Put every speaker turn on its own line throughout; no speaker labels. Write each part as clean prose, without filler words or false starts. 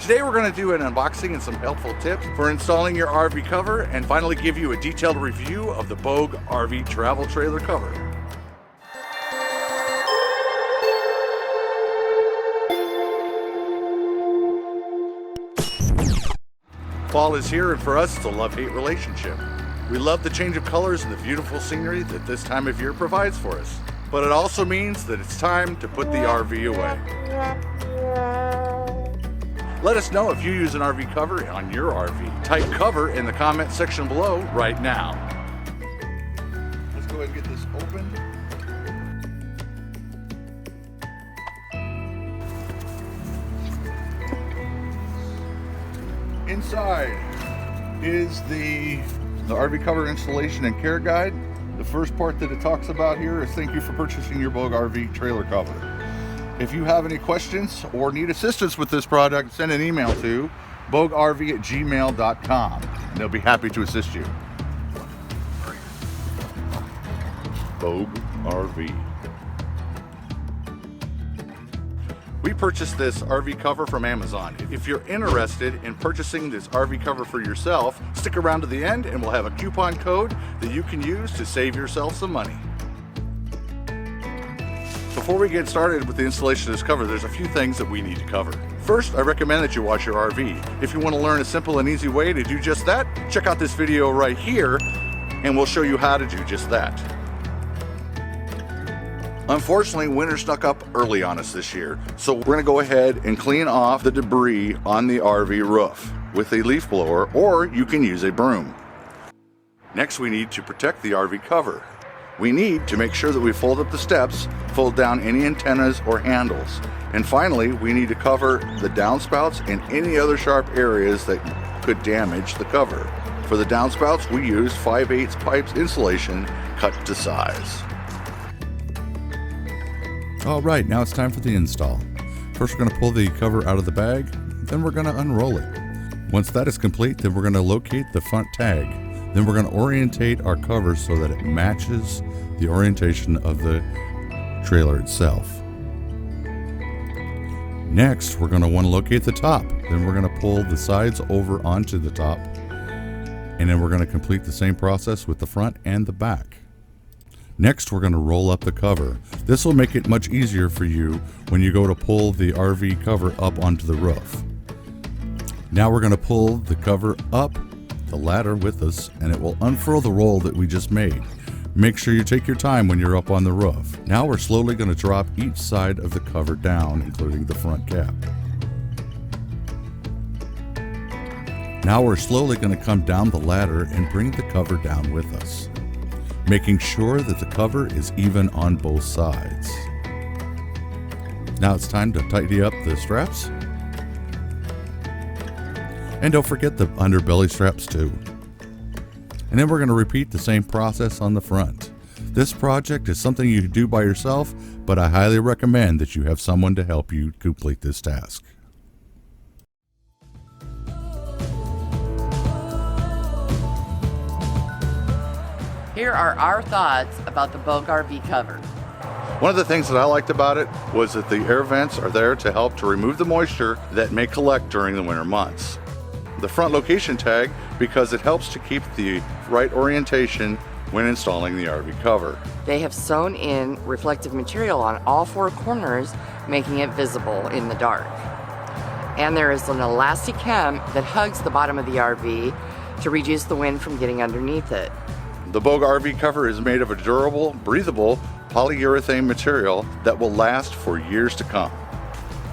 Today we're going to do an unboxing and some helpful tips for installing your RV cover, and finally give you a detailed review of the BougeRV travel trailer cover. Fall is here, and for us it's a love-hate relationship. We love the change of colors and the beautiful scenery that this time of year provides for us. But it also means that it's time to put the RV away. Let us know if you use an RV cover on your RV. Type cover in the comment section below right now. Let's go ahead and get this open. Inside is the RV cover installation and care guide. The first part that it talks about here is thank you for purchasing your BougeRV trailer cover. If you have any questions or need assistance with this product, send an email to BougeRV@gmail.com and they'll be happy to assist you. BougeRV. We purchased this RV cover from Amazon. If you're interested in purchasing this RV cover for yourself, stick around to the end and we'll have a coupon code that you can use to save yourself some money. Before we get started with the installation of this cover, there's a few things that we need to cover. First, I recommend that you wash your RV. If you want to learn a simple and easy way to do just that, check out this video right here and we'll show you how to do just that. Unfortunately, winter snuck up early on us this year, so we're going to go ahead and clean off the debris on the RV roof with a leaf blower, or you can use a broom. Next, we need to protect the RV cover. We need to make sure that we fold up the steps, fold down any antennas or handles. And finally, we need to cover the downspouts and any other sharp areas that could damage the cover. For the downspouts, we used 5/8 pipes insulation cut to size.
All right, now it's time for the install. First, we're going to pull the cover out of the bag, then we're going to unroll it. Once that is complete, then we're going to locate the front tag. Then we're going to orientate our cover so that it matches the orientation of the trailer itself. Next, we're going to want to locate the top. Then we're going to pull the sides over onto the top. And then we're going to complete the same process with the front and the back. Next, we're going to roll up the cover. This will make it much easier for you when you go to pull the RV cover up onto the roof. Now we're going to pull the cover up the ladder with us, and it will unfurl the roll that we just made. Make sure you take your time when you're up on the roof. Now we're slowly going to drop each side of the cover down, including the front cap. Now we're slowly going to come down the ladder and bring the cover down with us, making sure that the cover is even on both sides. Now it's time to tidy up the straps. And don't forget the underbelly straps too. And then we're going to repeat the same process on the front. This project is something you can do by yourself, but I highly recommend that you have someone to help you complete this task.
Here are our thoughts about the BougeRV cover.
One of the things that I liked about it was that the air vents are there to help to remove the moisture that may collect during the winter months. The front location tag because it helps to keep the right orientation when installing the RV cover.
They have sewn in reflective material on all four corners, making it visible in the dark. And there is an elastic hem that hugs the bottom of the RV to reduce the wind from getting underneath it.
The BougeRV cover is made of a durable, breathable polyurethane material that will last for years to come.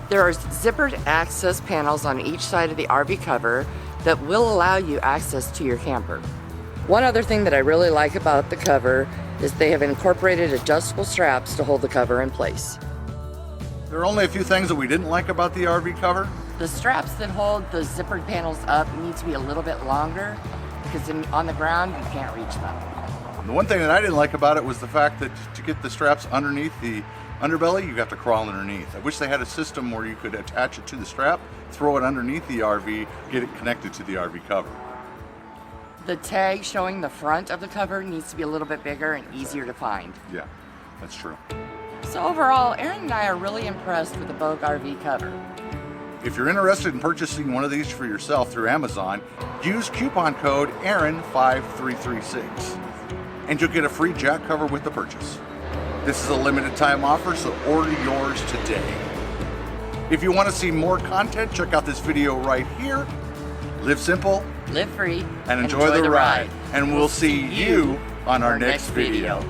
There are zippered access panels on each side of the RV cover that will allow you access to your camper. One other thing that I really like about the cover is they have incorporated adjustable straps to hold the cover in place.
There are only a few things that we didn't like about the RV cover.
The straps that hold the zippered panels up need to be a little bit longer because on the ground you can't reach them.
The one thing that I didn't like about it was the fact that to get the straps underneath the underbelly, you have to crawl underneath. I wish they had a system where you could attach it to the strap, throw it underneath the RV, get it connected to the RV cover.
The tag showing the front of the cover needs to be a little bit bigger and easier to find.
Yeah, that's true.
So overall, Aron and I are really impressed with the BougeRV cover.
if you're interested in purchasing one of these for yourself through Amazon, use coupon code AARON5336 and you'll get a free jack cover with the purchase. This is a limited time offer, so order yours today. If you want to see more content, check out this video right here. Live simple,
live free,
and enjoy the ride. And we'll see you on our next video.